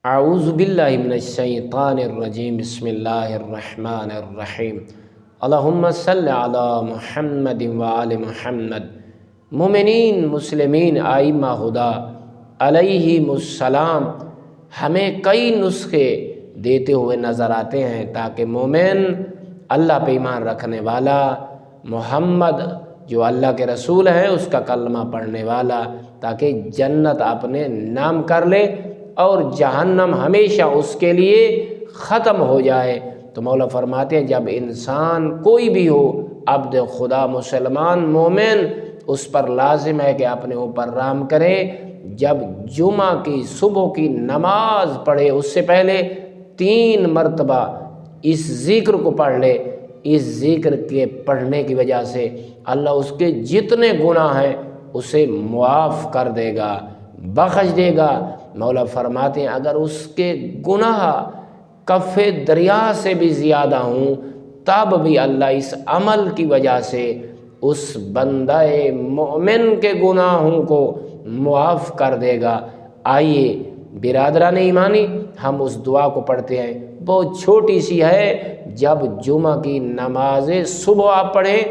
اعوذ باللہ من الشیطان الرجیم، بسم اللہ الرحمن الرحیم، اللہم صلی علی محمد وآل محمد۔ مومنین، مسلمین، ائمہ ہدی علیہم السلام ہمیں کئی نسخے دیتے ہوئے نظر آتے ہیں تاکہ مومن، اللہ پہ ایمان رکھنے والا، محمد جو اللہ کے رسول ہیں اس کا کلمہ پڑھنے والا، تاکہ جنت اپنے نام کر لے اور جہنم ہمیشہ اس کے لیے ختم ہو جائے۔ تو مولا فرماتے ہیں جب انسان کوئی بھی ہو، عبد خدا، مسلمان، مومن، اس پر لازم ہے کہ اپنے اوپر رحم کرے۔ جب جمعہ کی صبح کی نماز پڑھے اس سے پہلے 3 مرتبہ اس ذکر کو پڑھ لے۔ اس ذکر کے پڑھنے کی وجہ سے اللہ اس کے جتنے گناہ ہیں اسے معاف کر دے گا، بخش دے گا۔ مولا فرماتے ہیں اگر اس کے گناہ کف دریا سے بھی زیادہ ہوں تب بھی اللہ اس عمل کی وجہ سے اس بندہ مومن کے گناہوں کو معاف کر دے گا۔ آئیے برادران ایمانی، ہم اس دعا کو پڑھتے ہیں، بہت چھوٹی سی ہے۔ جب جمعہ کی نماز صبح آپ پڑھیں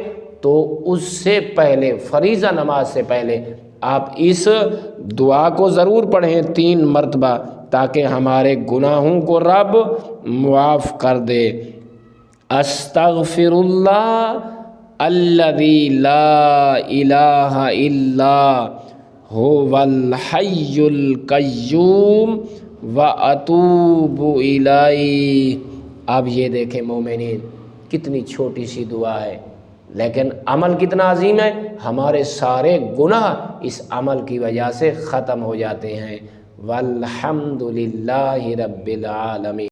تو اس سے پہلے، فریضہ نماز سے پہلے آپ اس دعا کو ضرور پڑھیں 3 مرتبہ، تاکہ ہمارے گناہوں کو رب معاف کر دے۔ استغفر اللہ الذی لا الہ الا هو الحی القیوم واتوب الیہ۔ اب یہ دیکھیں مومنین، کتنی چھوٹی سی دعا ہے لیکن عمل کتنا عظیم ہے۔ ہمارے سارے گناہ اس عمل کی وجہ سے ختم ہو جاتے ہیں۔ والحمد للہ رب العالمین۔